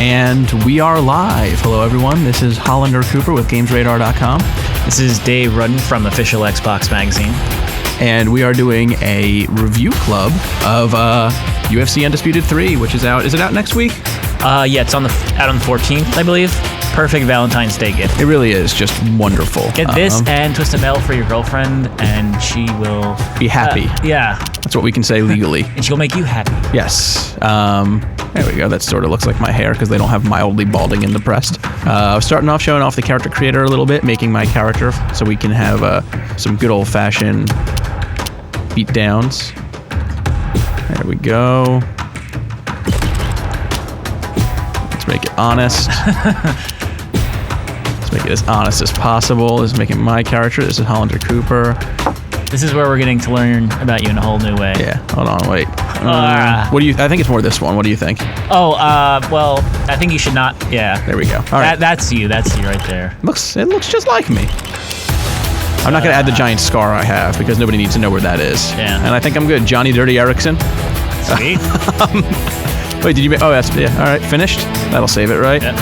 And we are live. Hello, everyone. This is Hollander Cooper with GamesRadar.com. This is Dave Rudden from Official Xbox Magazine. And we are doing a review club of UFC Undisputed 3, which is out. Is it out next week? Yeah, it's out on the 14th, I believe. Perfect Valentine's Day gift. It really is just wonderful. Get this and Twisted Metal for your girlfriend, and she will... be happy. Yeah. That's what we can say legally. And she'll make you happy. Yes. There we go. That sort of looks like my hair because they don't have mildly balding in the breast. Starting off, showing off the character creator a little bit, making my character so we can have some good old-fashioned beat downs. There we go. Let's make it honest. Let's make it as honest as possible. This is making my character. This is Hollander Cooper. This is where we're getting to learn about you in a whole new way. Yeah. Hold on. Wait. What do you? I think it's more this one. What do you think? Oh, well, I think you should not. Yeah. There we go. All right. That's you. That's you right there. It looks just like me. I'm not gonna add the giant scar I have because nobody needs to know where that is. Yeah. And I think I'm good. Johnny Dirty Erickson. Sweet. Wait, did you? Oh, that's yeah. All right, finished. That'll save it, right? Yep.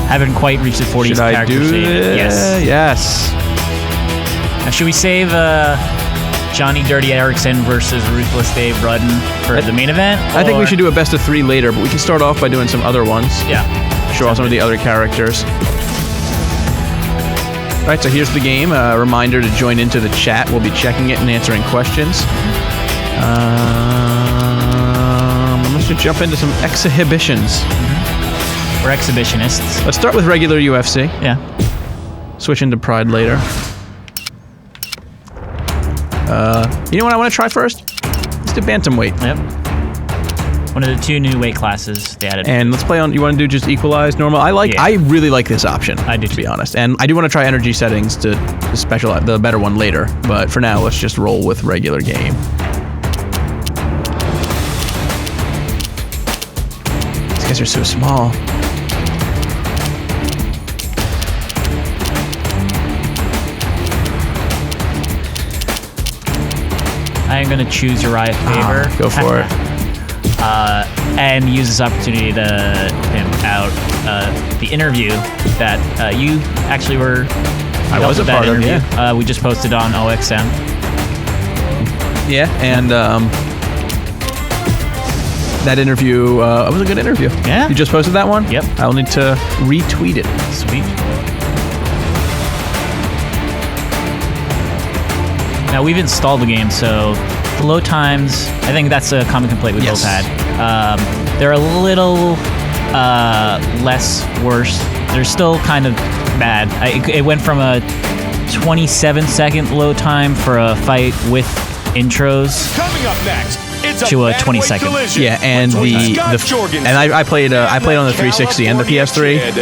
Haven't quite reached the 40s Should I character do save. it? Yes. Yes. Now, should we save Johnny Dirty Erickson versus Ruthless Dave Rudden for the main event? I think we should do a best of 3 later, but we can start off by doing some other ones. Yeah. Show off some of the other characters. All right, so here's the game. A reminder to join into the chat. We'll be checking it and answering questions. Let's just jump into some exhibitions. We're exhibitionists. Let's start with regular UFC. Yeah. Switch into Pride later. You know what I want to try first? Let's do bantamweight. Yep. One of the 2 new weight classes they added. And let's play on. You want to do just equalize normal? I really like this option. I do to be honest. And I do want to try energy settings to specialize the better one later. But for now, let's just roll with regular game. These guys are so small. I am going to choose Uriah Faber. Go for it. And use this opportunity to pimp out the interview that you actually were... I was a part of, yeah. We just posted on OXM. Yeah, and that interview was a good interview. Yeah. You just posted that one? Yep. I'll need to retweet it. Sweet. Now, we've installed the game, so the load times, I think that's a common complaint we both had. They're a little less worse. They're still kind of bad. It went from a 27-second load time for a fight with intros to a 20-second. Yeah, and I played on the 360 and the PS3.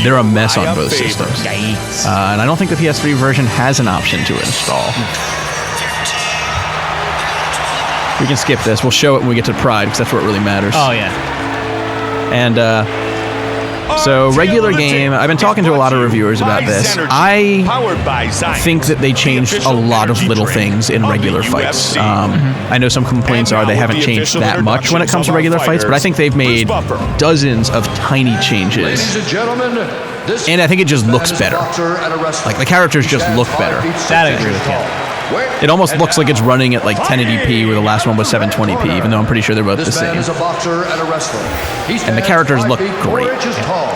They're a mess on both systems. And I don't think the PS3 version has an option to install. We can skip this. We'll show it when we get to Pride, because that's where it really matters. Oh, yeah. And so regular game, I've been talking to a lot of reviewers about this. I think that they changed a lot of little things in regular fights. I know some complaints are they haven't changed that much when it comes to regular fights, but I think they've made dozens of tiny changes. And I think it just looks better. Like, the characters just look better. That I agree with you. It almost looks like it's running at like 1080p, where the last one was 720p, even though I'm pretty sure they're both the same. And the characters look great.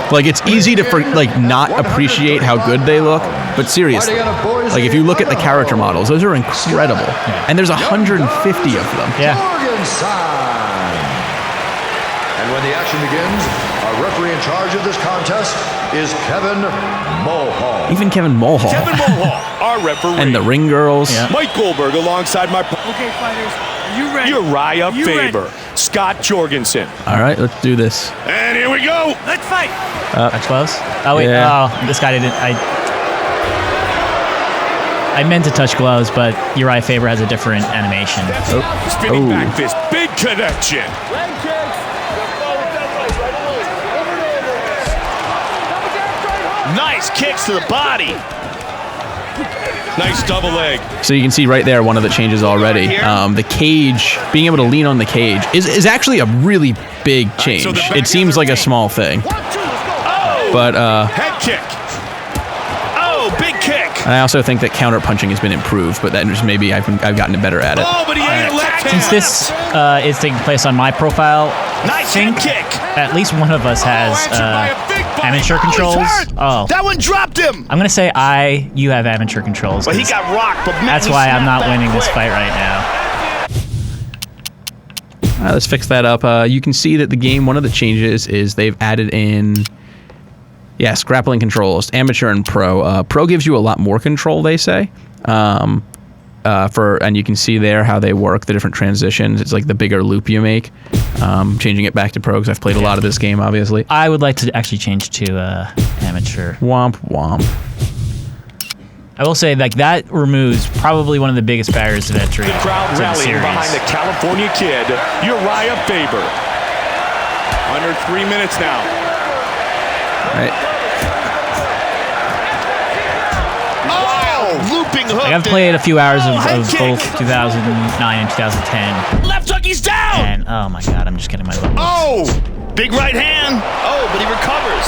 Like, it's easy to not appreciate how good they look, but seriously, like, if you look at the character models, those are incredible. And there's 150 of them. Yeah. And when the action begins, our referee in charge of this contest is Kevin Mulhall. Even Kevin Mulhall. Kevin Mulhall, our referee. And the ring girls. Yeah. Mike Goldberg alongside my... Okay, fighters, are you ready? Uriah Faber. Scott Jorgensen. All right, let's do this. And here we go. Let's fight. That's close. Oh, wait. Yeah. Oh, this guy didn't... I meant to touch gloves, but Uriah Faber has a different animation. Spinning back fist. Big connection. Nice kicks to the body. Nice double leg. So you can see right there one of the changes already. The cage, being able to lean on the cage, is actually a really big change. It seems like a small thing. But, head kick. Oh, big kick. and I also think that counter punching has been improved, but that just maybe I've gotten better at it. Oh, but he ate a left hand. Since this is taking place on my profile, I think at least one of us has amateur controls. Oh, That one dropped him. I'm gonna say you have amateur controls. But he 'cause got rocked. But that's why I'm not winning this fight right now. Let's fix that up. You can see that the game, one of the changes is they've added in, yes, grappling controls, amateur and pro. Pro gives you a lot more control, they say. And you can see there how they work, the different transitions. It's like the bigger loop you make. Changing it back to pro because I've played a lot of this game, obviously. I would like to actually change to amateur. Womp womp. I will say, like, that removes probably one of the biggest barriers to entry The crowd to the rallying series. behind the California kid, Uriah Faber. Under 3 minutes now. Right. Oh, looping hook. Like, I've played a few hours of head both kick. 2009 and 2010, Left hook, he's down. and oh my god, I'm just getting my levels. Oh, big right hand. Oh, but he recovers.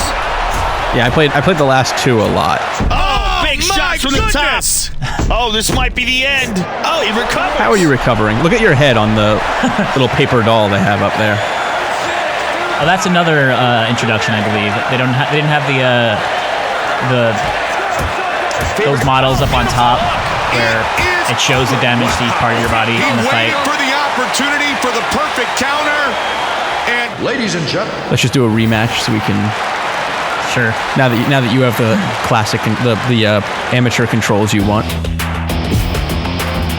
Yeah, I played the last two a lot. Oh, big my shots from goodness. the top. Oh, this might be the end. Oh, he recovers. How are you recovering? Look at your head on the little paper doll they have up there. Oh, that's another introduction, I believe. They didn't have those models up on top where it shows the damage to each part of your body in the fight. Waiting for the opportunity for the perfect counter. And Ladies and gentlemen, Let's just do a rematch so we can. Sure. Now that you have the classic the amateur controls you want.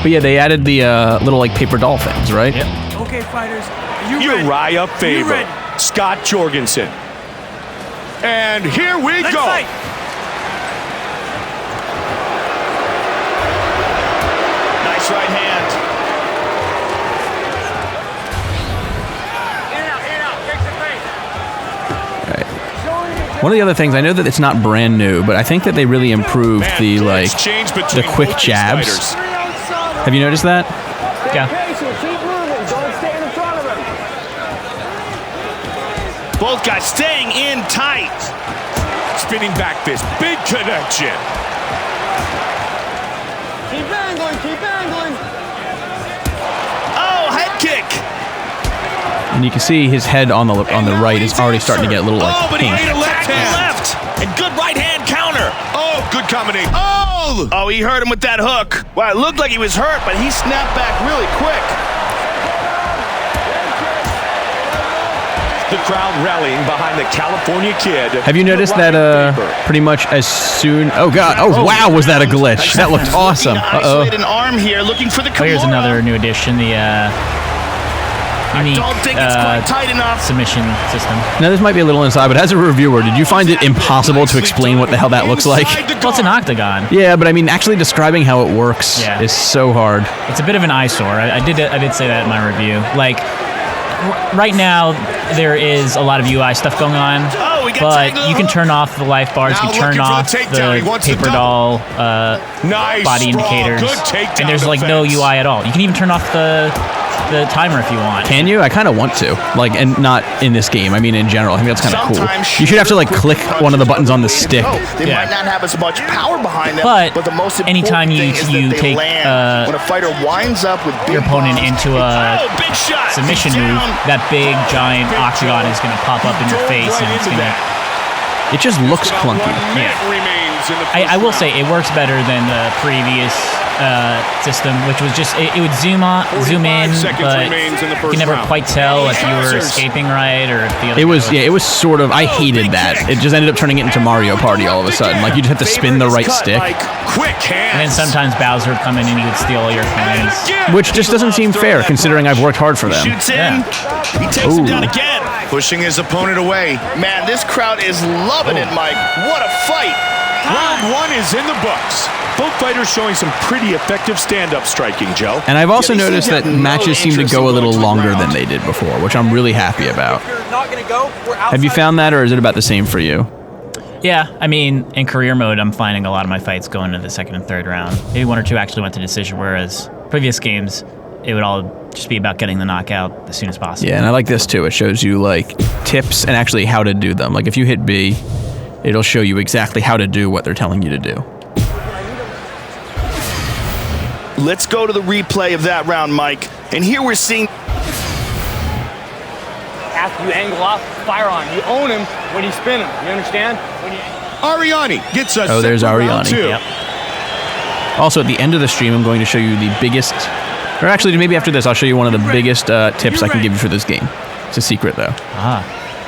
But yeah, they added the little like paper doll things, right? Yep. Okay, fighters. Are you ready? Uriah Faber, ready? Scott Jorgensen. And here we Let's go. fight. Nice right hand. One of the other things, I know that it's not brand new, but I think that they really improved Man, the like exchange between the quick both these jabs. fighters. Have you noticed that? Yeah. Both guys staying in tight. Spinning back fist, big connection. Keep angling, keep angling. Oh, head kick. And you can see his head on the right is already starting to get a little like Oh, but he pink. ate a left Tackle hand. left. And good right hand counter. Oh, good combination. Oh! Oh, he hurt him with that hook. Wow, it looked like he was hurt, but he snapped back really quick. The crowd rallying behind the California kid. Have you noticed that Uriah Faber. pretty much as soon? Oh god! Oh wow! Was that a glitch? That looked awesome. Isolate an arm here, looking for the Oh, here's Kimura. another new addition, the unique Don't think it's quite tight enough. submission system. Now this might be a little inside, but as a reviewer, did you find it impossible to explain what the hell that looks like? Well, it's an octagon. Yeah, but I mean, actually describing how it works Yeah. is so hard. It's a bit of an eyesore. I did say that in my review. Like, right now, there is a lot of UI stuff going on, Oh, we got but tagged to the you can hook. turn off the life bars, you Now can turn looking for the off takedown. He the wants the paper double. doll Nice, body strong, indicators, good takedown and there's like no defense. UI at all. You can even turn off the timer if you want. Can you? I kind of want to. Like, and not in this game. I mean, in general. I think that's kind of cool. Sometimes You should have to like click one of the buttons on the stick. They Yeah. might not have as much power behind them, But the most important anytime thing you- is you that they take, land. When a fighter winds up with big your opponent bombs, into a big shot. submission He's move, down. that big giant octagon is going to pop up in your face, and it's going to. It just looks About clunky. 1 minute Yeah. remains in the I will first say it works better than the previous system, which was just it would zoom in, 45 seconds but remains in the you first can never round. quite tell if you were Answers. escaping right or if the other. It was, guy yeah, it was sort of. I hated that. It just ended up turning it into Mario Party all of a sudden. Like you just have to spin the right stick, Like quick hands. And then sometimes Bowser would come in and he would steal all your coins. which just doesn't seem fair considering I've worked hard for them. Shoots in. Yeah. He takes him Ooh. down again. Pushing his opponent away. Man, this crowd is loving it, Mike. What a fight. Round 1 is in the books. Both fighters showing some pretty effective stand-up striking, Joe. And I've also Yeah, they seem noticed to that have no matches seem to interest go in a little going to the longer than ground. they did before, which I'm really happy about. If you're not gonna go, we're outside. Have you found that, or is it about the same for you? Yeah, I mean, in career mode, I'm finding a lot of my fights going to the second and third round. Maybe 1 or 2 actually went to decision, whereas previous games, it would all just be about getting the knockout as soon as possible. Yeah, and I like this too. It shows you like tips and actually how to do them. Like if you hit B, it'll show you exactly how to do what they're telling you to do. Let's go to the replay of that round, Mike. And here we're seeing... After you angle off, fire on. You own him when you spin him. You understand? Ariani gets a Oh, there's Ariani. 2. Yep. Also, at the end of the stream, I'm going to show you the biggest, or actually maybe after this, I'll show you one of the biggest tips I can give you for this game. It's a secret though.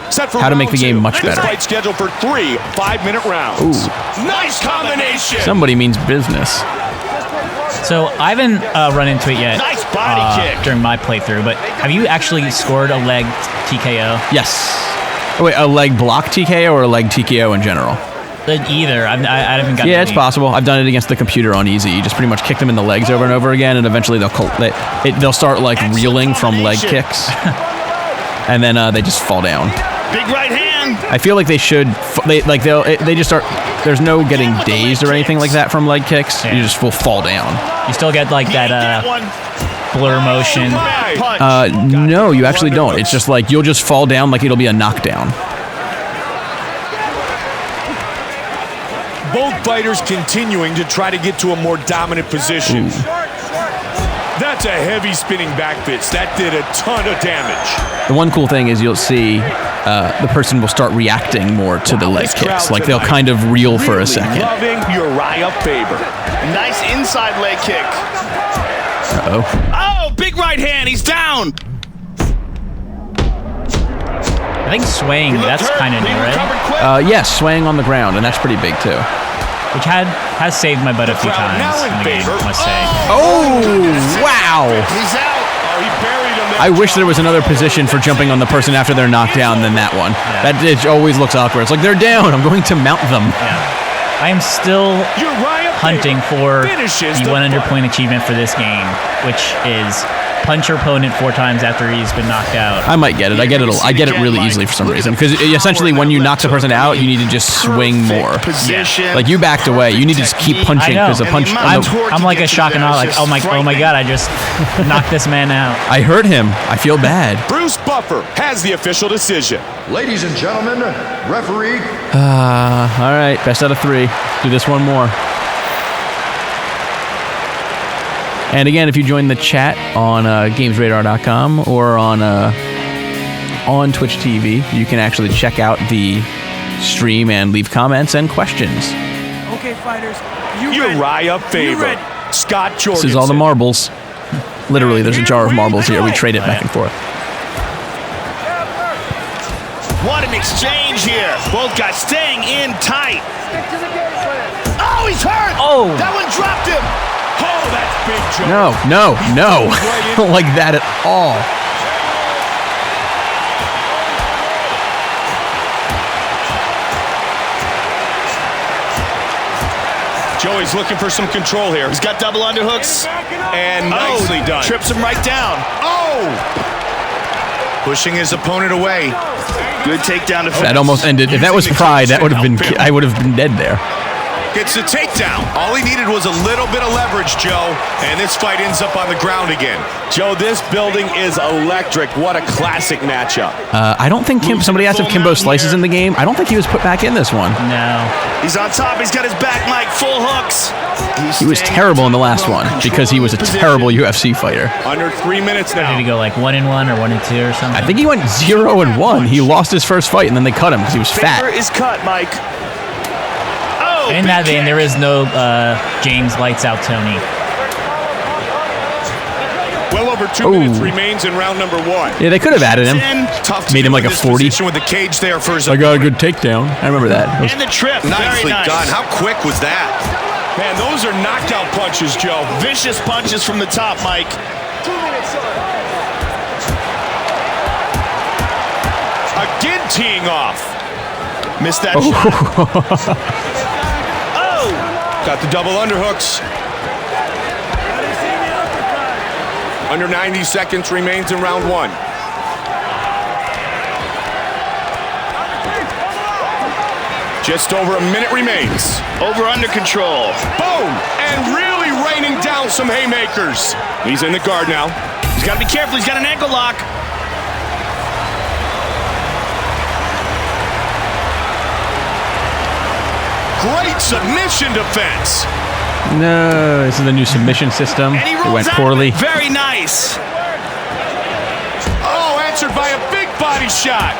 Set for How to make round the game 2. much This better. fight scheduled for 3 5-minute rounds. Ooh. Nice combination. Somebody means business. So I haven't run into it yet Nice body kick. during my playthrough, but have you actually scored a leg TKO? Yes. Oh, wait, a leg block TKO or a leg TKO in general? Either. I haven't gotten Yeah, it's any. possible. I've done it against the computer on easy. You just pretty much kick them in the legs over and over again, and eventually they'll start like reeling from leg kicks, and then they just fall down. Big right hand. I feel like they should. They just start. There's no getting dazed or anything like that from leg kicks. Yeah. You just will fall down. You still get like that one. blur motion. Punch. No, you actually don't. It's just like you'll just fall down like it'll be a knockdown. Both fighters continuing to try to get to a more dominant position. That's a heavy spinning back fist. That did a ton of damage. The one cool thing is you'll see the person will start reacting more to the leg This crowd kicks. Like they'll tonight kind of reel for a really second. Loving Uriah Faber. Nice inside leg kick. Uh-oh. Oh, big right hand. He's down. I think swaying, that's kind of new, right? Yes, swaying on the ground, and that's pretty big too. Which has saved my butt a few crowd now times in in the game, favor. I must say. Oh, wow. He's out. Oh, he buried him there. I wish there was another position for jumping on the person after they're knocked down than that one. Yeah. That it always looks awkward. It's like they're down. I'm going to mount them. Yeah. I am still Uriah hunting Faber for finishes the the 100 fight. point achievement for this game, which is punch your opponent 4 times after he's been knocked out. I might get it. I get it really easily for some reason. Because essentially, when you knock the person out, you need to just swing more. Position. Like you backed away, you need to just keep punching I know. because a punch. I'm like a shock and awe, like, oh my god, I just knocked this man out. I hurt him. I feel bad. Bruce Buffer has the official decision. Ladies and gentlemen, referee All right, best out of 3. Do this one more. And again, if you join the chat on GamesRadar.com or on Twitch TV, you can actually check out the stream and leave comments and questions. Okay, fighters. You ready? Uriah Faber. ready? Scott Jorgensen. This is all the marbles. Literally, there's a jar of marbles here. We trade it back and forth. What an exchange here. Both guys staying in tight. Oh, he's hurt. Oh. That one dropped him. Oh, that's big, Joe. No. I don't like that at all. Joey's looking for some control here. He's got double underhooks. And nicely done. Trips him right down. Oh! Pushing his opponent away. Good takedown defense. That almost ended. If that was pride, that would have been. I would have been dead there. Gets the takedown. All he needed was a little bit of leverage, Joe. And this fight ends up on the ground again. Joe, this building is electric. What a classic matchup. I don't think somebody asked if Kimbo Slice is in the game. I don't think he was put back in this one. No. He's on top. He's got his back, Mike. Full hooks. He was terrible in the last one because he was a terrible UFC fighter. Under 3 minutes now. Did he go like 1-1 or 1-2 or something? I think he went 0-1. He lost his first fight and then they cut him because he was Faber fat. is cut, Mike. Oh, And in that vein, there is no James Lights Out Tony. Well over 2 minutes remains in round number 1. Yeah, they could have added him. Tough to Made him do like in a this 40. position with the cage there for his I got a good takedown. I remember that. And the trip. Nicely Very nice. done. How quick was that? Man, those are knockout punches, Joe. Vicious punches from the top, Mike. 2 minutes, son. Again teeing off. Missed that shot. Oh! Got the double underhooks. Under 90 seconds remains in round 1. Just over a minute remains. Over under control. Boom! And really raining down some haymakers. He's in the guard now. He's got to be careful. He's got an ankle lock. Great submission defense. No, this is the new submission system. And he rolls It went out. poorly. Very nice. Oh, answered by a big body shot.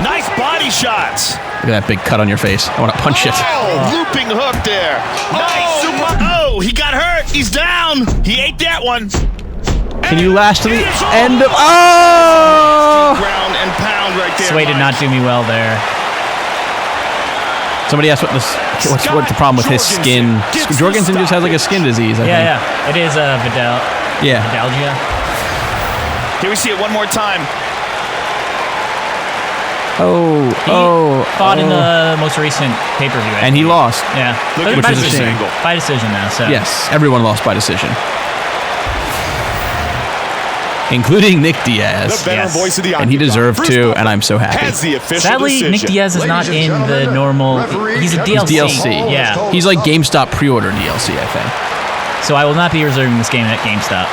Nice body shots. Look at that big cut on your face. I want to punch it. Oh, looping hook there. Nice. Super. Oh, he got hurt. He's down. He ate that one. Can you last to the end of... Oh! Ground and pound right there. Sway did not do me well there. Somebody asked what's the problem with his skin. Jorgensen just has like a skin disease, I think. Yeah. It is Vidal. Yeah. Vidalgia. Here we see it one more time. Fought in the most recent pay-per-view. And he lost. Yeah. Look at by this decision. angle. By decision now. So. Yes, everyone lost by decision. Including Nick Diaz. The veteran voice of the And he deserved to, and I'm so happy. Has the official Sadly, decision. Nick Diaz is not in the normal. He's a DLC. DLC. Yeah. He's like GameStop pre-order DLC, I think. So I will not be reserving this game at GameStop.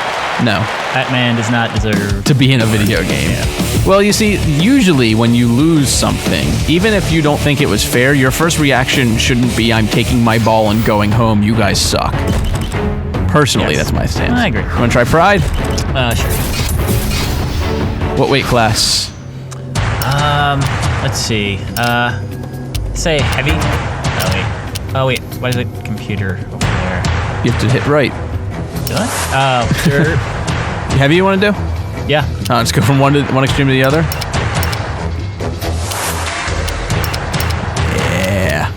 No. That man does not deserve To be in a video game. Well, you see, usually when you lose something, even if you don't think it was fair, your first reaction shouldn't be, I'm taking my ball and going home, you guys suck. Personally, Yes. that's my stance. I agree. You want to try Pride? Sure. What weight class? Let's see. Say heavy. Oh wait. Why is it computer over there? You have to hit right. Do I? Oh, sure. Heavy you want to do? Yeah. Let's go from one extreme to the other. Yeah.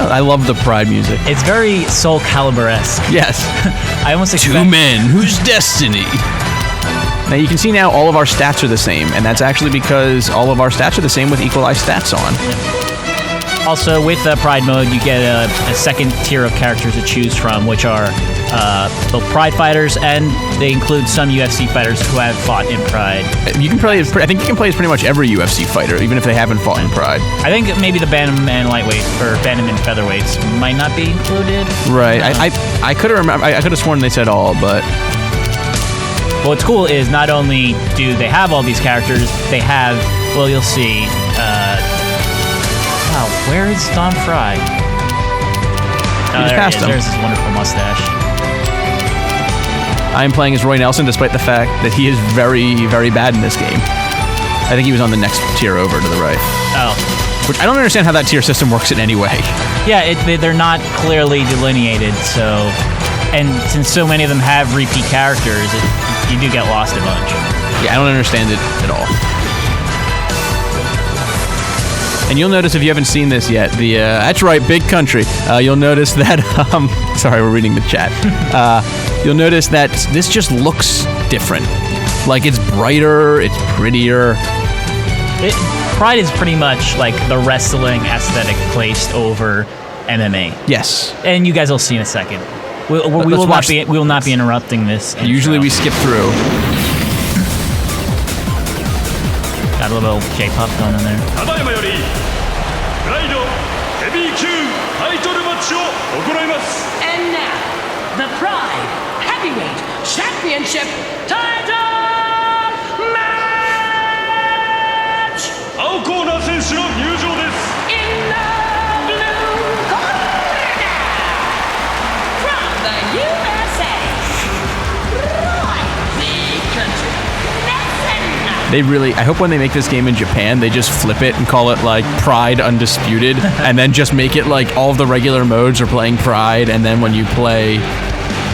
I love the Pride music. It's very Soul Calibur-esque. Yes. I almost Two expect. men whose destiny. Now you can see now all of our stats are the same, and that's actually because all of our stats are the same with equalized stats on. Also, with Pride mode, you get a second tier of characters to choose from, which are both Pride fighters, and they include some UFC fighters who have fought in Pride. You can play. I think you can play as pretty much every UFC fighter, even if they haven't fought in Pride. I think maybe the Bantam and lightweight or Bantam and featherweights might not be included. Right. I could have remember. I could have sworn they said all, but What's cool is not only do they have all these characters, they have. Well, you'll see. Wow, where is Don Fry? Oh, just there passed he is. him. There's his wonderful mustache. I am playing as Roy Nelson, despite the fact that he is very, very bad in this game. I think he was on the next tier over to the right. Oh. Which I don't understand how that tier system works in any way. Yeah, they're not clearly delineated, so... And since so many of them have repeat characters, you do get lost a bunch. Yeah, I don't understand it at all. And you'll notice if you haven't seen this yet, that's right, Big Country. You'll notice that, sorry, we're reading the chat. You'll notice that this just looks different. Like, it's brighter, it's prettier. Pride is pretty much like the wrestling aesthetic placed over MMA. Yes. And you guys will see in a second. We will not be interrupting this. Intro. Usually we skip through. Got a little J-pop going on there. And now, the Pride Heavyweight Championship title match! In the blue corner, from the USA, Big Country, Nelson. They really, I hope when they make this game in Japan, they just flip it and call it like Pride Undisputed, and then just make it like all of the regular modes are playing Pride, and then when you play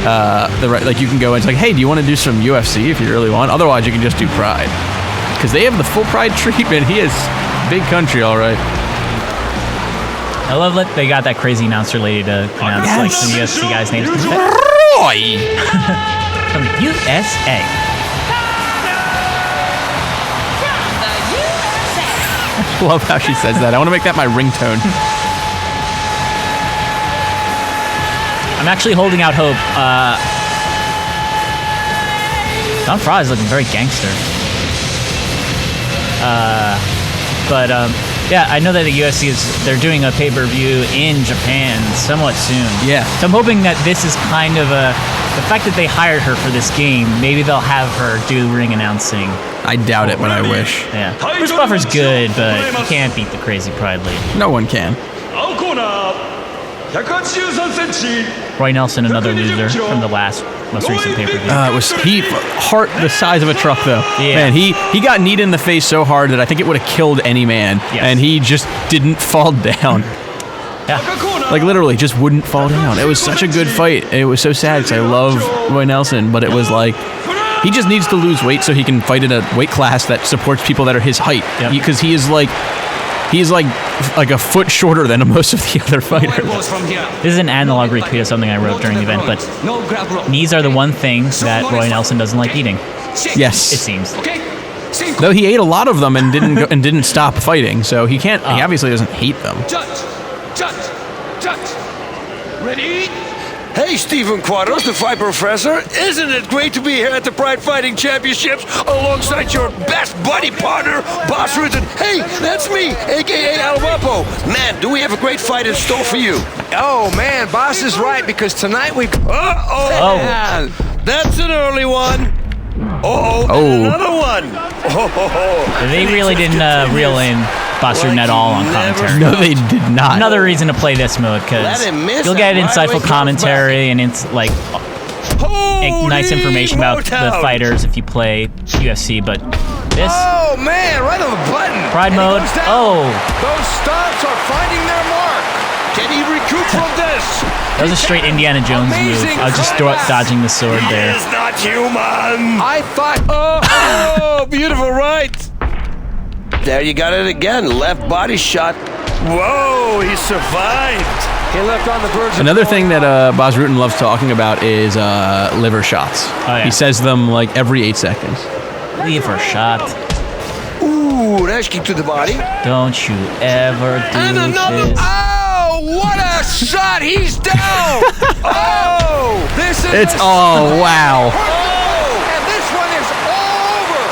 like you can go and it's like, hey, do you want to do some UFC if you really want? Otherwise, you can just do Pride. Because they have the full Pride treatment. He is Big Country, all right. I love that they got that crazy announcer lady to pronounce like some UFC guys' names. Roy! From USA. Love how she says that. I want to make that my ringtone. I'm actually holding out hope. Don Fry is looking very gangster. But Yeah, I know that the UFC they're doing a pay-per-view in Japan somewhat soon. Yeah. So I'm hoping that this is kind of the fact that they hired her for this game, maybe they'll have her do ring announcing. I doubt it, but I wish. Yeah. Bruce Buffer's good, but you can't beat the Crazy Pride Lady. No one can. Roy Nelson, another loser from the most recent pay-per-view. It was heart the size of a truck though. Yeah. Man, he got kneed in the face so hard that I think it would have killed any man. Yes. And he just didn't fall down. Yeah. Like literally just wouldn't fall down. It was such a good fight. It was so sad because I love Roy Nelson, but it was like he just needs to lose weight so he can fight in a weight class that supports people that are his height. Because he is like a foot shorter than most of the other fighters. This is an analog retweet of something I wrote during the event, but knees are the one thing that Roy Nelson doesn't like eating. Yes. It seems. Though he ate a lot of them and didn't stop fighting, so he can't. He obviously doesn't hate them. Ready? Hey, Stephen Quadros, the Fight Professor. Isn't it great to be here at the Pride Fighting Championships alongside your best buddy partner, Boss Rudden? Hey, that's me, a.k.a. El Guapo. Man, do we have a great fight in store for you? Oh, man, Boss is right, because tonight we... Oh. Man, that's an early one. Oh. Another one. They really didn't reel in Boss Rudden at all on commentary. No, they did not. Another reason to play this mode, because you'll get insightful commentary and it's like nice information about the fighters if you play UFC, but this... Oh, man, right on the button. Pride mode. Oh. Those stomps are finding their mark. Can he recoup from this? That was a straight Indiana Jones move. I was just dodging the sword there. He is not human. I thought... Oh, beautiful right. There you got it again. Left body shot. Whoa, he survived. He left on the verge. Another thing that Bas Rutten loves talking about is liver shots. Oh, yeah. He says them like every 8 seconds. Liver shot. Ooh, nice kick to the body. Don't you ever do And another... this. Oh, what a shot. He's down. Oh, this is... It's... Oh, wow. Oh, and this one is over.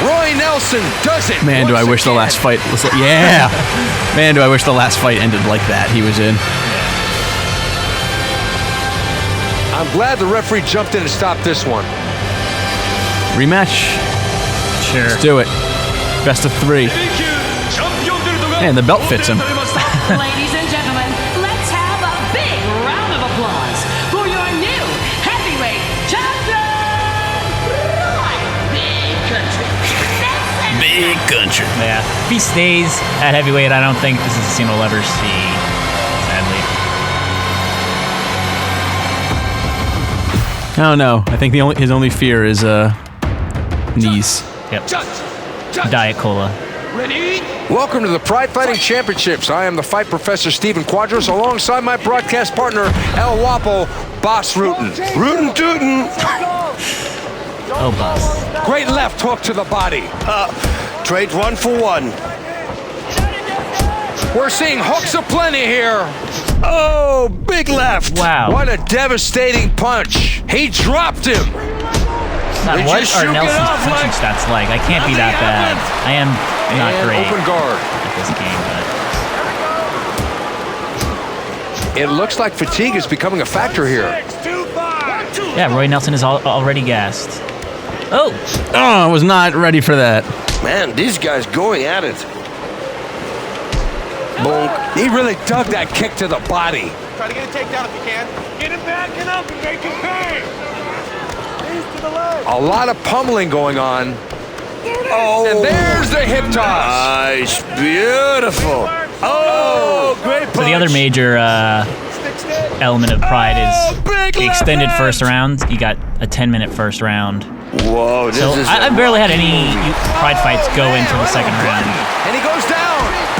Roy Nelson does it. Man, do I wish the last fight was like... Yeah. Man, do I wish the last fight ended like that. He was in. I'm glad the referee jumped in and stopped this one. Rematch. Sure. Let's do it. Best of 3. Man, the belt fits him. Ladies and gentlemen, let's have a big round of applause for your new heavyweight champion, Roy Big Country. Big country. Yeah. If he stays at heavyweight, I don't think this is a scene we'll ever see, sadly. I don't know. I think his only fear is knees. Yep. Diet Cola. Welcome to the Pride Fighting Championships. I am the Fight Professor Stephen Quadros, alongside my broadcast partner, El Guapo, Boss Rudden. Rootin' tootin'. Oh, boss. Great left hook to the body. Trade 1 for 1. We're seeing hooks aplenty here. Oh, big left. Wow. What a devastating punch. He dropped him. God, They what just are shook it Nelson's off punching like stats like? I can't be that bad. I am not And great open guard. at this game, but... It looks like fatigue is becoming a factor here. Yeah, Roy Nelson is already gassed. Oh! Oh, I was not ready for that. Man, these guys going at it. Boom. He really dug that kick to the body. Try to get a takedown if you can. Get him backing up and make him pay. Knees to the leg. A lot of pummeling going on. Oh, And there's the hip toss. nice. Beautiful. Oh, great punch. So the other major element of Pride is big the left extended hand. first round. You got a 10-minute first round. Whoa, this So is I've barely had any Pride fights go into the second round. And he goes down.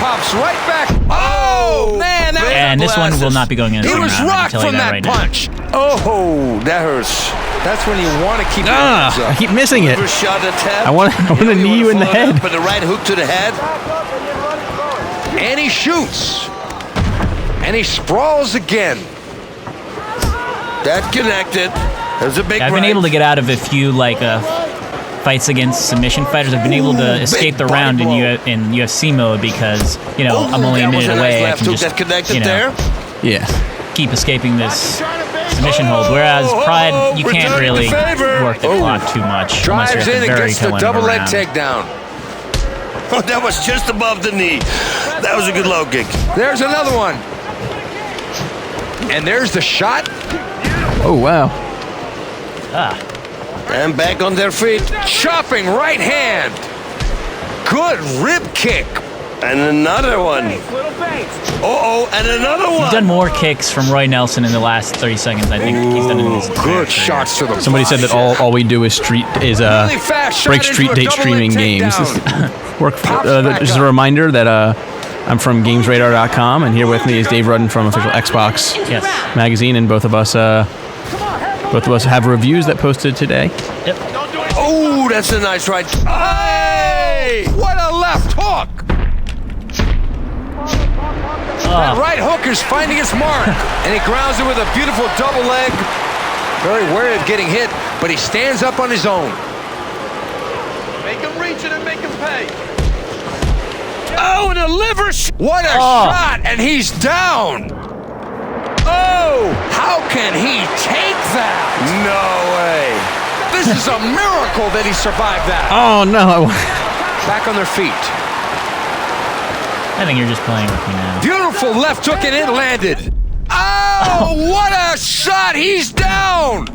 Pops right back. Oh, man. That And was this one will not be going in the He second was round. I can rocked tell you from that that right now. punch. Oh, that hurts. That's when you want to keep your hands I up. keep missing it. Liver shot attempt. I want to knee you in the head. But the right hook to the head. And he shoots. And he sprawls again. That connected. There's a big Yeah, I've been right. able to get out of a few like fights against submission fighters. I've been able to escape the round in UFC mode because, you know, I'm only a minute away. I can just, you know, keep escaping this submission hold. Whereas Pride, you can't really work the clock too much. Drives in and gets the double leg takedown. Oh, that was just above the knee. That was a good low kick. There's another one. And there's the shot. Oh, wow. And back on their feet. Chopping right hand. Good rib kick. And another one. Uh-oh, and another one. He's done more kicks from Roy Nelson in the last 30 seconds, I think. He's done in his good shots to the Somebody said that all we do is break street date streaming games. Just a reminder that I'm from GamesRadar.com, and here with me is Dave Rudden from Official Xbox Magazine, and both of us have reviews that posted today. Yep. Oh, that's a nice right. Hey! What a left hook! That right hook is finding its mark, and he grounds it with a beautiful double leg. Very wary of getting hit, but he stands up on his own. Make him reach it and make him pay. Oh, and a liver what a shot, and he's down. Oh, how can he take that? No way. This is a miracle that he survived that. Oh, no. Back on their feet. I think you're just playing with me now. Beautiful left hook, and it landed. Oh, what a shot. He's down.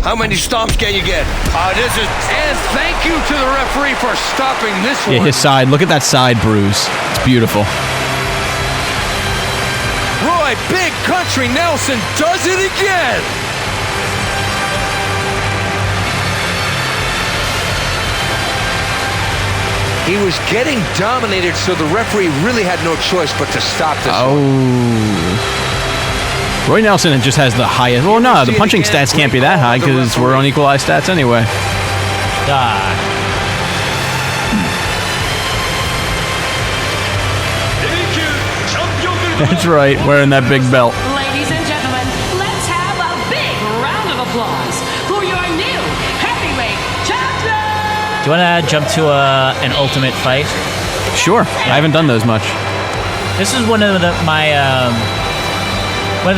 How many stomps can you get? And thank you to the referee for stopping this one. Yeah, his side. Look at that side bruise. It's beautiful. Roy Big Country Nelson does it again. He was getting dominated, so the referee really had no choice but to stop this one. Roy Nelson just has the highest. Well, no, the punching stats can't be that high because we're on equalized stats anyway. That's right, wearing that big belt. Ladies and gentlemen, let's have a big round of applause for your new heavyweight champion! Do you want to jump to an ultimate fight? Sure. I haven't done those much. This is one of the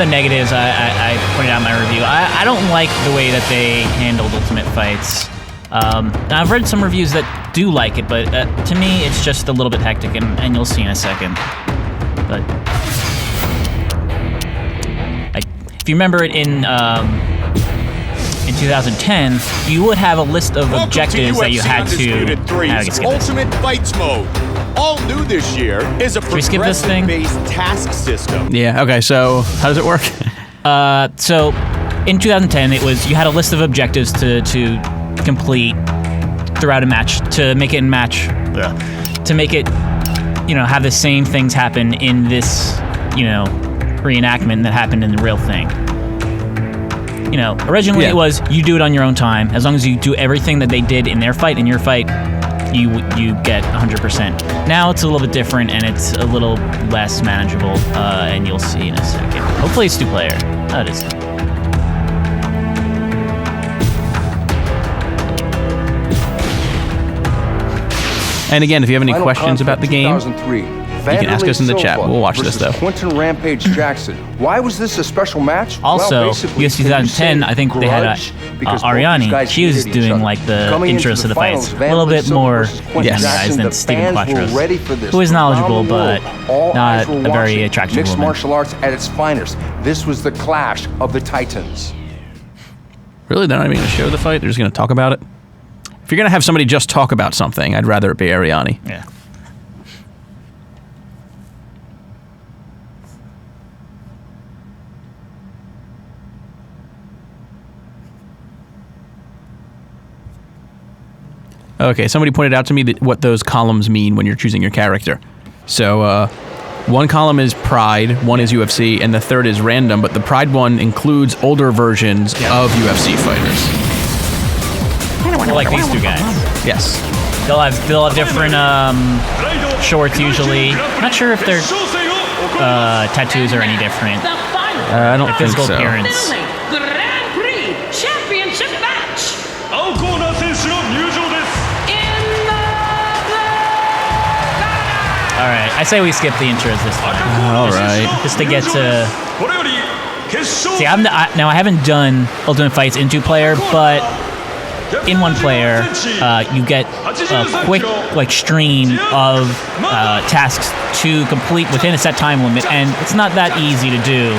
negatives I pointed out in my review. I don't like the way that they handled ultimate fights. I've read some reviews that do like it, but to me, it's just a little bit hectic, and you'll see in a second. But if you remember it in 2010, you would have a list of objectives that you had to. Ultimate Fights mode. All new this year is a progression-based task system. Yeah. Okay. So how does it work? So in 2010, it was you had a list of objectives to complete throughout a match to make it to make it, you know, have the same things happen in this, you know, reenactment that happened in the real thing. You know, originally it was you do it on your own time. As long as you do everything that they did in their fight, in your fight, you get 100%. Now it's a little bit different, and it's a little less manageable, and you'll see in a second. Hopefully it's two-player. Oh, it is. And again, if you have any questions about the game, you can ask us in the chat. We'll watch this, though. Quentin Rampage Jackson. Why was this a special match? Also, UFC 2010, I think they had Ariane. She was doing like the intros to the fights. A little bit more guys than Steven Quattros, who is knowledgeable, but not a very attractive mixed woman. martial arts at its finest. This was the clash of the titans. Really? They're not even going to show the fight? They're just going to talk about it? If you're going to have somebody just talk about something, I'd rather it be Ariane. Yeah. Okay, somebody pointed out to me that what those columns mean when you're choosing your character. So, one column is Pride, one is UFC, and the third is Random, but the Pride one includes older versions of UFC fighters. Like these two guys. Yes. They'll have different shorts usually. Not sure if their tattoos are any different. I don't think physical so. appearance. Grand Prix Championship match! I say we skip the intros this time. All right. Just to get to... See, now I haven't done Ultimate Fights in 2-player, but in 1-player, you get a quick stream of tasks to complete within a set time limit, and it's not that easy to do.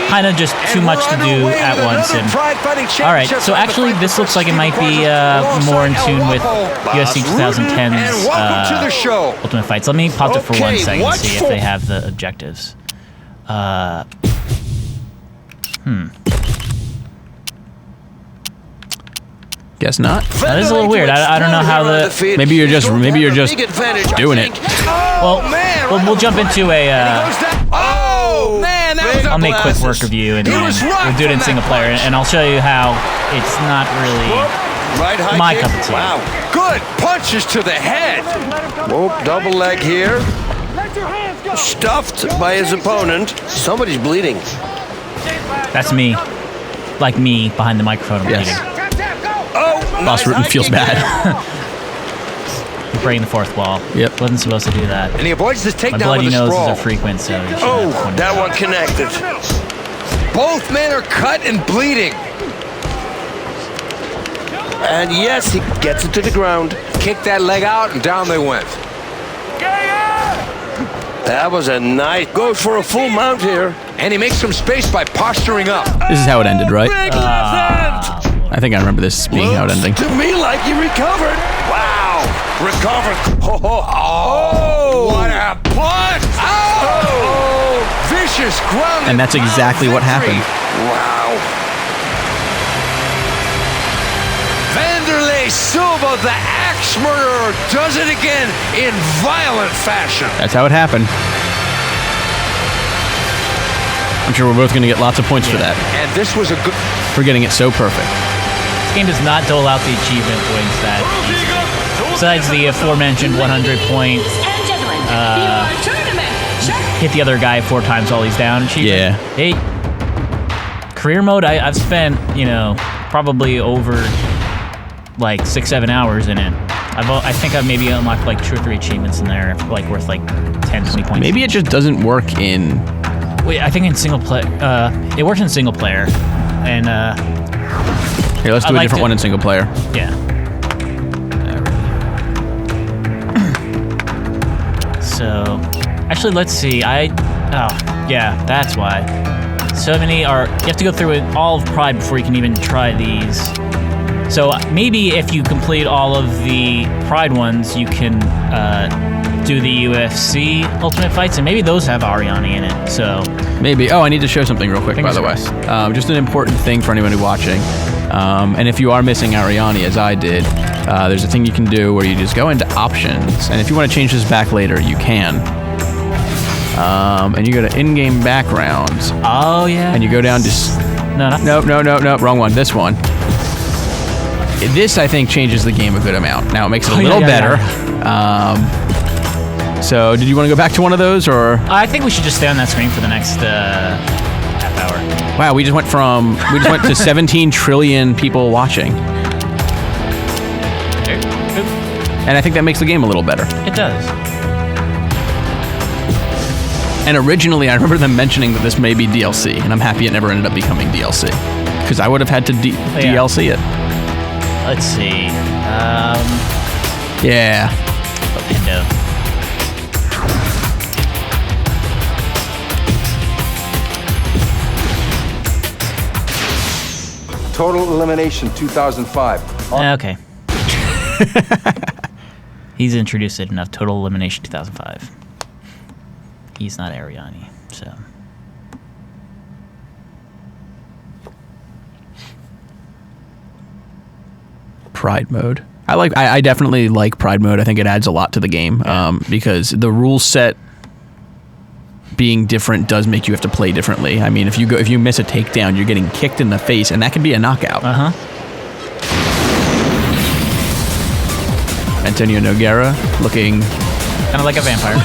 Kind of just too much to do at once. And all right, so actually, this looks like it might be more in tune with UFC 2010's Ultimate Fights. Let me pause it for 1 second and see if they have the objectives. Guess not. That is a little weird. I don't know how the... Maybe you're just doing it. Well, we'll jump into a... I'll make quick work of you, and we'll do it in single player, and I'll show you how it's not really my cup of tea. Wow. Good punches to the head. Whoop, double leg here. Stuffed by his opponent. Somebody's bleeding. That's me. Like me behind the microphone. Yes. Oh, Boss Rudden feels bad. You're breaking the fourth wall. Yep. Wasn't supposed to do that. And he avoids this takedown My bloody with a noses sprawl. are frequent, so you should Oh, have that one connected. Both men are cut and bleeding. And yes, he gets it to the ground. Kicked that leg out, and down they went. That was a nice... Go for a full mount here. And he makes some space by posturing up. This is how it ended, right? Big left hand. I think I remember this being how it ending. To me like he recovered. Wow. Recovered. Oh, what a punch! Oh, vicious ground. And that's exactly what happened. Wow. Vanderlei Silva, the axe murderer, does it again in violent fashion. That's how it happened. I'm sure we're both going to get lots of points for that. And this was a good... For getting it so perfect. This game does not dole out the achievement points that easy. Besides the aforementioned 100 point hit the other guy 4 times while he's down achievement. Yeah. Hey, career mode, I've spent, probably over like 6-7 hours in it. I think I've maybe unlocked like 2 or 3 achievements in there, like worth like 10-20 points. Maybe it just doesn't work in... Wait, I think in single player, it works in single player, and Here, let's do a different one in single player. Yeah. So, actually, let's see. Yeah, that's why. So many are. You have to go through all of Pride before you can even try these. So maybe if you complete all of the Pride ones, you can do the UFC Ultimate Fights, and maybe those have Ariani in it. So maybe. Oh, I need to show something real quick, by the way. Just an important thing for anybody watching. And if you are missing Ariani, as I did, there's a thing you can do where you just go into options, and if you want to change this back later, you can. And you go to in-game backgrounds. Oh yeah. And you go down to. No, wrong one. This one. This, I think, changes the game a good amount. Now, it makes it a little better. So, did you want to go back to one of those, or? I think we should just stay on that screen for the next half hour. Wow, we just went to 17 trillion people watching. And I think that makes the game a little better. It does. And originally, I remember them mentioning that this may be DLC, and I'm happy it never ended up becoming DLC, because I would have had to DLC it. Let's see. Yeah. Nintendo. Total Elimination 2005. Okay. He's introduced it enough. Total Elimination 2005. He's not Ariani, so. Pride mode. I definitely like Pride mode. I think it adds a lot to the game, because the rule set being different does make you have to play differently. I mean, if you miss a takedown, you're getting kicked in the face, and that can be a knockout. Antonio Nogueira looking kind of like a vampire.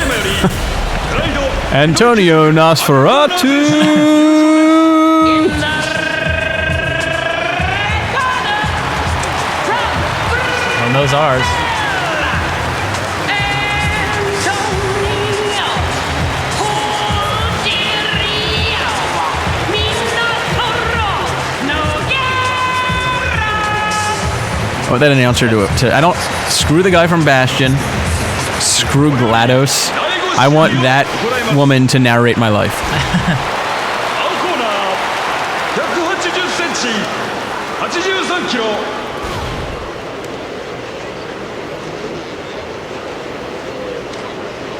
Antonio Nosferatu. Those ours. want that announcer to I don't screw the guy from Bastion. Screw GLaDOS. I want that woman to narrate my life.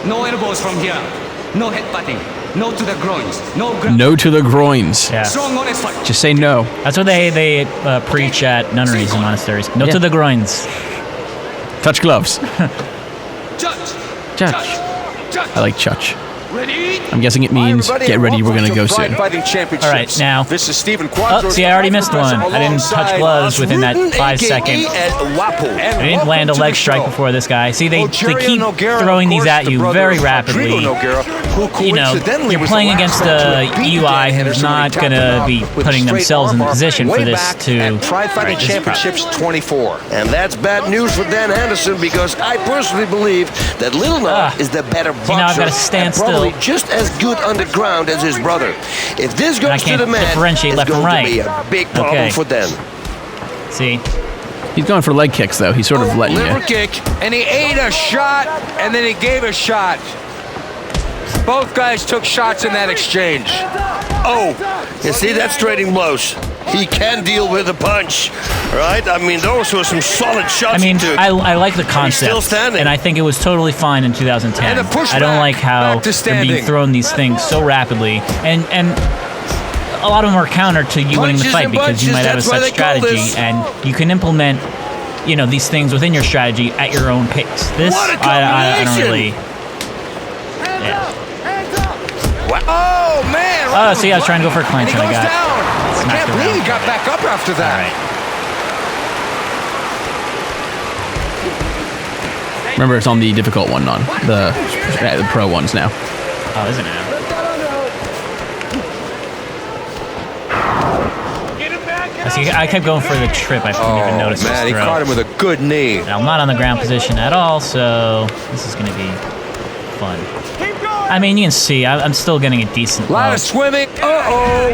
No elbows from here. No headbutting. No to the groins. No to the groins. Yeah. Strong honest fight. Just say no. That's what they preach at nunneries and monasteries. No to the groins. Touch gloves. Judge. I like Chutch. Ready? I'm guessing it means get ready, we're going to go soon. Fighting Championships. All right, now. This is Stephen Oh, Quadros. see, I already missed one. I didn't touch gloves within that 5 seconds. I didn't land a leg strike before this guy. See, they keep throwing these at you very rapidly. You know, you're playing against a UI who's not going to be putting themselves in the position for this to... Pride Fighting Championships 24. And that's bad news for Dan Anderson because I personally believe that Lil Nog is the better boxer. See, now I've got to stand and probably still. just as good on the ground as his brother. If this goes to the mat, differentiate it's left and going right. to be a big problem for Dan. See? He's going for leg kicks, though. He's sort of letting Liver you. kick, and he ate a shot, and then he gave a shot. Both guys took shots in that exchange. Oh, you see, that's trading blows. He can deal with a punch, right? I mean, those were some solid shots. I mean, he took. I like the concept, still standing. and I think it was totally fine in 2010. And a pushback, I don't like how back to they're being standing. thrown these things so rapidly, and a lot of them are counter to you winning the Punches fight and because you bunches, might have a that's why set they call strategy, this. and you can implement, you know, these things within your strategy at your own pace. This, What a I don't combination! really. Yeah. Oh, man. Oh, see, I was trying to go for a clinch, And he and I goes got down. I smacked can't believe he around. got back up after All that. right. Remember, it's on the difficult one, on the pro ones now. Oh, isn't it? See, I kept going for the trip. I didn't even notice his Man, he throw. caught him with a good knee. Now, I'm not on the ground position at all, so this is going to be fun. I mean, you can see I'm still getting a decent A lot low. of swimming. Uh-oh.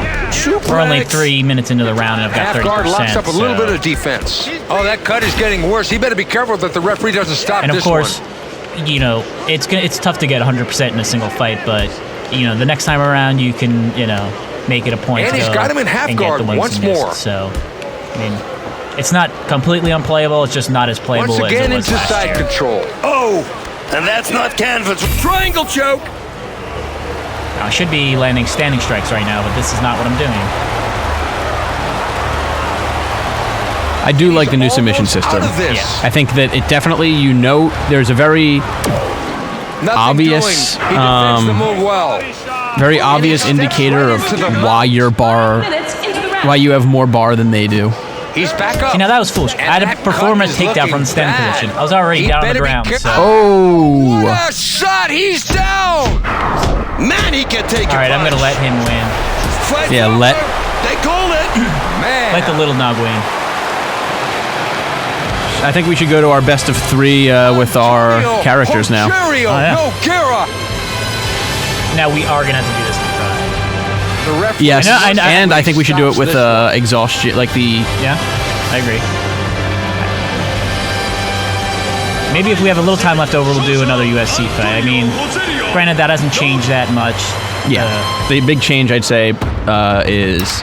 We're only Suplex. 3 minutes into the round, and I've got Half 30%. guard locks up a little so- bit of defense. Oh, that cut is getting worse. He better be careful that the referee doesn't stop And of this course, one. you know, it's tough to get 100% in a single fight, but you know, the next time around, you can, you know, make it a point. And to he's go got him in half and get guard the ones once he missed. more. So, I mean, it's not completely unplayable. It's just not as playable Once again as it was into last side year. control. Oh, and that's not canvas. Triangle choke. I should be landing standing strikes right now, but this is not what I'm doing. I do like the new submission system. Out of this. Yeah. I think that it definitely, you know, there's a very Nothing obvious, doing. He defends the move well. very obvious indicator of why your bar, why you have more bar than they do. He's back up. See, now that was foolish. I had to that perform a cut is takedown looking from the standing bad. position. I was already He down on the better be ground. careful. So. Oh, What a shot! He's down. Man, he can take All right, I'm going to punch. let him win. Fight Yeah, forward. let- They called it. Man. Let the little nog win. I think we should go to our best of 3 with our characters now. Hojario, Oh, yeah. no Kira. Now we are going to have to do this in the front. The ref. Yes, I know. and I think we should do it with exhaustion, like the. Yeah, I agree. Maybe if we have a little time left over, we'll do another UFC fight. I mean, granted, that hasn't changed that much. Yeah, the big change I'd say is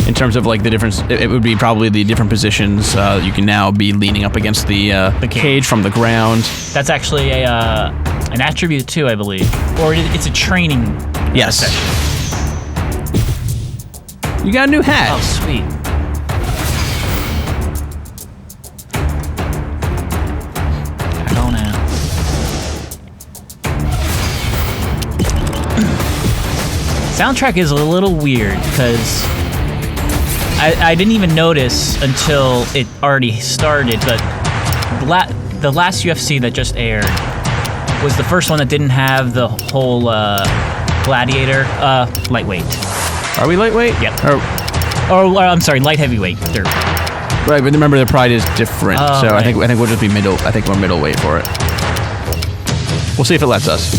in terms of like the difference. It would be probably the different positions. You can now be leaning up against the cage from the ground. That's actually an attribute too, I believe, or it's a training. Yes. session. You got a new hat. Oh, sweet. Back on now. Soundtrack is a little weird because I didn't even notice until it already started, but the last UFC that just aired was the first one that didn't have the whole gladiator lightweight. Are we lightweight? Yep. Or, I'm sorry, light heavyweight. Third. right, but remember the pride is different. Oh, so right. I think we'll just be middle. I think we're middleweight for it. We'll see if it lets us.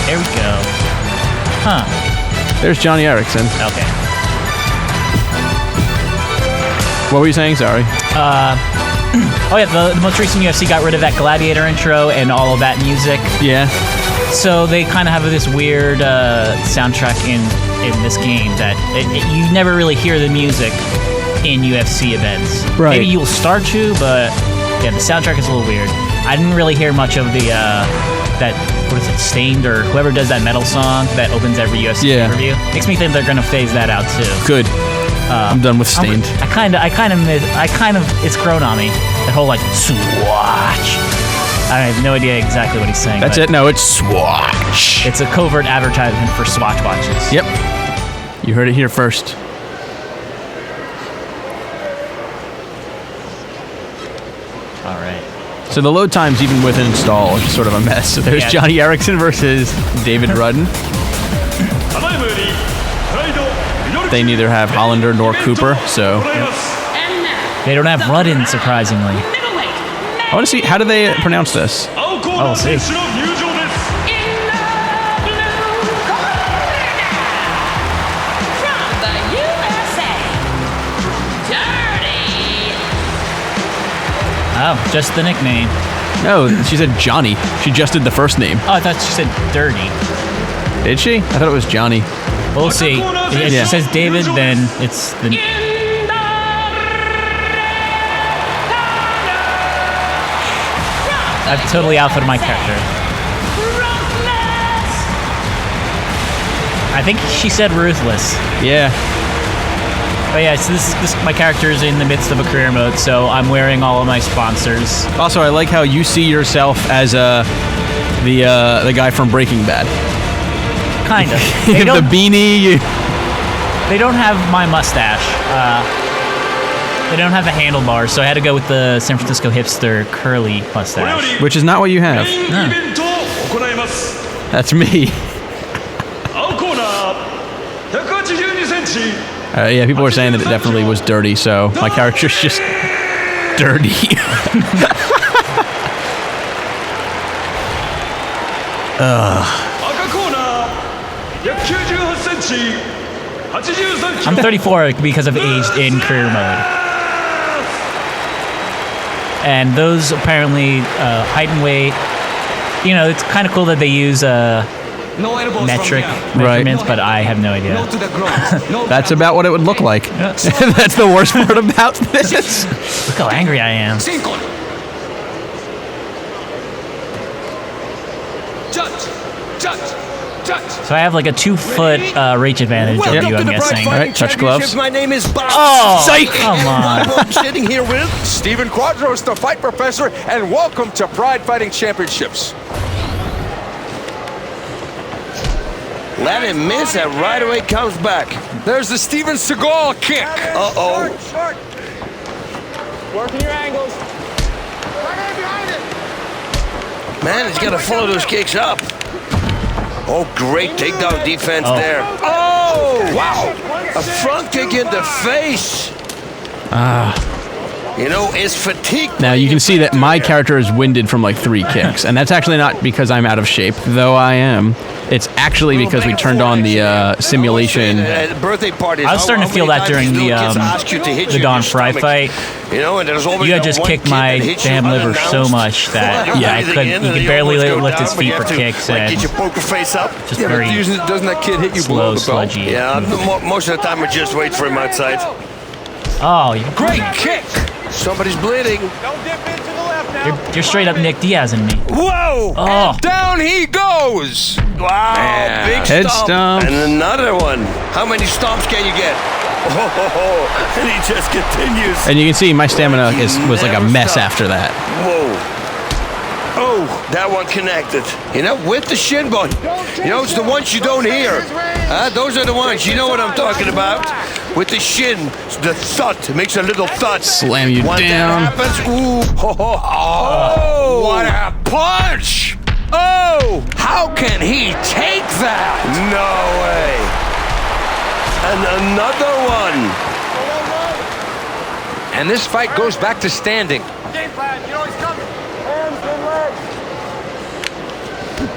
There we go. Huh. There's Johnny Erickson. Okay. What were you saying? Sorry. Oh yeah, the most recent UFC got rid of that Gladiator intro and all of that music. Yeah. So they kind of have this weird soundtrack in this game that you never really hear the music in UFC events. Right. Maybe you'll start to, but yeah, the soundtrack is a little weird. I didn't really hear much of the what is it, Stained or whoever does that metal song that opens every UFC pay-per-view. Makes me think they're gonna phase that out too. Good. I'm done with Stained. I kind of it's grown on me. That whole like swatch. I have no idea exactly what he's saying. That's it. No, it's Swatch. It's a covert advertisement for Swatch watches. Yep. You heard it here first. All right. So the load times, even with an install, is sort of a mess. So there's Johnny Erickson versus David Rudden. They neither have Hollander nor Cooper, so... They don't have Rudden, surprisingly. I want to see, how do they pronounce this? Oh, we'll see. Oh, just the nickname. No, she said Johnny. She just did the first name. Oh, I thought she said Dirty. Did she? I thought it was Johnny. We'll see. If she says David, then it's the... I've totally outfitted my character. I think she said Ruthless. Yeah. But yeah, so this my character is in the midst of a career mode, so I'm wearing all of my sponsors. Also, I like how you see yourself as the guy from Breaking Bad. Kind of. You have the beanie. They don't have my mustache. They don't have the handlebars, so I had to go with the San Francisco hipster curly mustache. Which is not what you have. No. That's me. Yeah, people were saying that it definitely was dirty, so my character's just dirty. I'm 34 because I've aged in career mode. And those apparently height and weight, you know, it's kind of cool that they use metric measurements, but I have no idea. That's about what it would look like. That's the worst part about this. Look how angry I am. So I have like a 2-foot reach advantage over you, I'm guessing. All right, touch gloves. My name is Bob. Oh, psych! Come on. I'm sitting here with Stephen Quadros, the Fight Professor, and welcome to Pride Fighting Championships. Let him miss and right away comes back. There's the Steven Seagal kick. Uh-oh. Working your angles. Man, he's got to follow those kicks up. Oh, great takedown defense there. Oh, wow. A front kick in the face. You know, is fatigue. Now you can see that my character is winded from like 3 kicks, and that's actually not because I'm out of shape, though I am. It's actually because we turned on the simulation. Birthday parties. I was starting to feel that during the Don Fry fight. You know, and there's always you had just kicked my damn liver so much that I couldn't. You could barely lift his feet for kicks, and get your poker face up. Just very Doesn't that kid hit you slow, below the belt? sludgy. Yeah, most of the time I just wait for him outside. Oh, Great kick. Somebody's bleeding. Don't dip into the left now. you're straight up Nick Diaz-ing me. Whoa! Oh, Down he goes. Wow, big Head stomp. stomp. And another one. How many stomps can you get? Oh, and he just continues. And you can see my stamina was like a mess after that. Whoa. Oh, that one connected. You know, with the shin bone. You know, it's the ones you don't hear. Those are the ones. You know what I'm talking about. With the shin, the thud. It makes a little thud. Slam you Once down. that happens, ooh. Oh, what a punch. Oh, how can he take that? No way. And another one. And this fight goes back to standing. Game plan. You know he's coming. Hands and legs.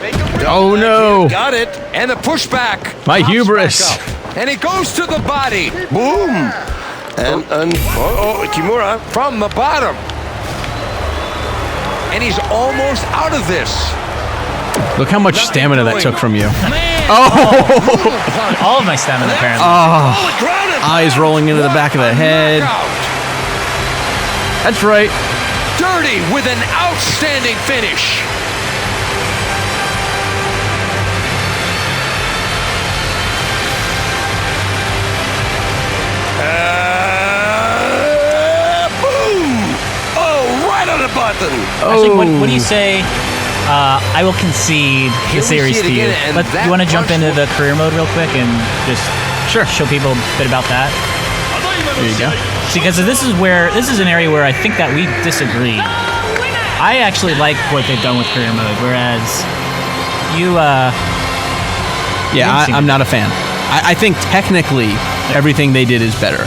Make him Oh no! Got it. And the pushback. My Pops hubris. back up. And he goes to the body. Boom. And Kimura. From the bottom. And he's almost out of this. Look how much stamina that took from you. All of my stamina, apparently. Eyes rolling into the back of the head. That's right. Dirty with an outstanding finish. Boom! Oh, right on the button. Actually, what do you say? I will concede the series to you. But you want to jump into the career mode real quick and just show people a bit about that? There you go. See, because this is an area where I think that we disagree. I actually like what they've done with career mode, whereas you, yeah, I'm not a fan. I think technically everything they did is better.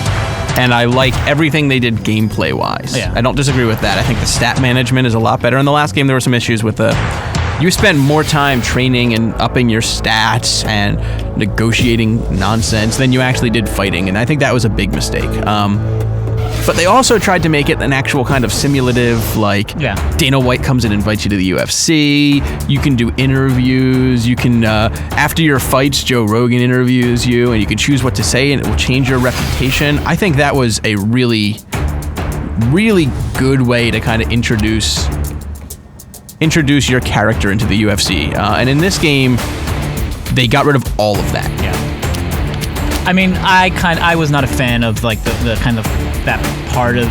And I like everything they did gameplay-wise. Yeah. I don't disagree with that. I think the stat management is a lot better. In the last game, there were some issues with you spent more time training and upping your stats and negotiating nonsense than you actually did fighting, and I think that was a big mistake. But they also tried to make it an actual kind of simulative, like Dana White comes and invites you to the UFC, you can do interviews, you can, after your fights, Joe Rogan interviews you, and you can choose what to say and it will change your reputation. I think that was a really, really good way to kind of introduce your character into the UFC. And in this game, they got rid of all of that. Yeah. I mean, I was not a fan of like the kind of that part of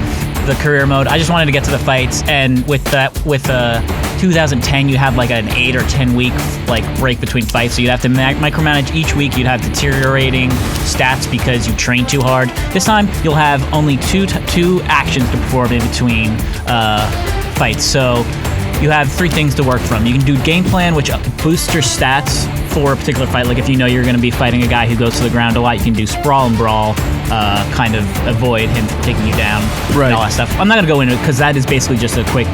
the career mode. I just wanted to get to the fights, and with 2010, you have like an 8 or 10 week like break between fights, so you'd have to micromanage each week. You'd have deteriorating stats because you train too hard. This time, you'll have only two actions to perform in between fights. So you have 3 things to work from. You can do game plan, which boosts your stats for a particular fight. Like if you know you're going to be fighting a guy who goes to the ground a lot, you can do sprawl and brawl, kind of avoid him taking you down, and all that stuff. I'm not going to go into it because that is basically just a quick,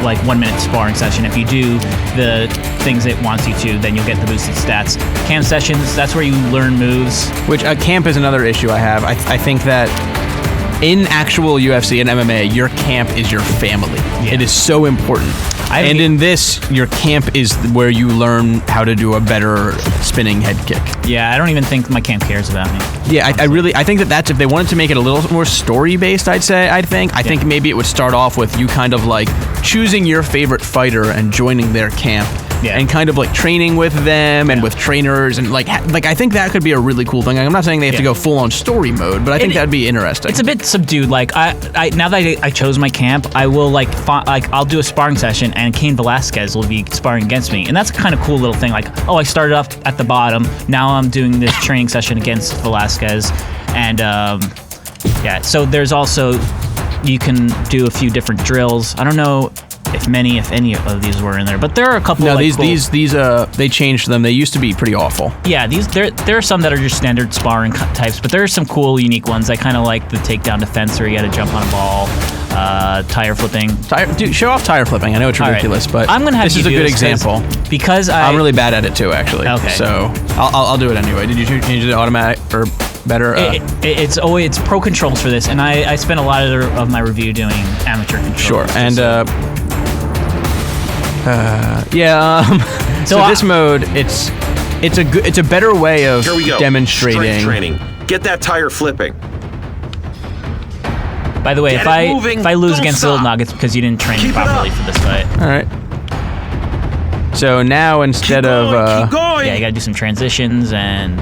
like 1 minute sparring session. If you do the things it wants you to, then you'll get the boosted stats. Camp sessions, that's where you learn moves. Which camp is another issue I have. I think that in actual UFC and MMA, your camp is your family. Yeah. It is so important. And in this, your camp is where you learn how to do a better spinning head kick. Yeah, I don't even think my camp cares about me. Yeah, I think that's if they wanted to make it a little more story-based, I think maybe it would start off with you kind of like choosing your favorite fighter and joining their camp. Yeah. And kind of like training with them and with trainers and like I think that could be a really cool thing. I'm not saying they have to go full on story mode, but I think that'd be interesting. It's a bit subdued. Like I now that I chose my camp, I will I'll do a sparring session and Cain Velasquez will be sparring against me, and that's a kind of cool little thing. Like, oh, I started off at the bottom, now I'm doing this training session against Velasquez, and yeah. So there's also you can do a few different drills. I don't know if any of these were in there, but there are a couple. No, these they changed them. They used to be pretty awful. Yeah, there are some that are just standard sparring types, but there are some cool, unique ones. I kind of like the takedown defense where you got to jump on a ball, tire flipping. Dude, show off tire flipping. I know it's ridiculous, but I'm gonna have this is a good example because I'm really bad at it too, actually. Okay, so I'll do it anyway. Did you change it to automatic or better? It's pro controls for this, and I spent a lot of my review doing amateur controls. Sure, and so this mode, it's a better way of demonstrating. Strength training. Get that tire flipping. By the way, if I lose against Little Nog, it's because you didn't train properly for this fight. All right. So now instead of yeah, you gotta do some transitions and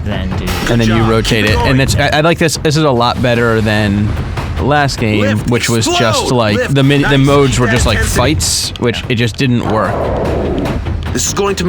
then do. And then you rotate it, and I like this. This is a lot better than the last game, which was just like the modes were just like fights, which it just didn't work. This is going to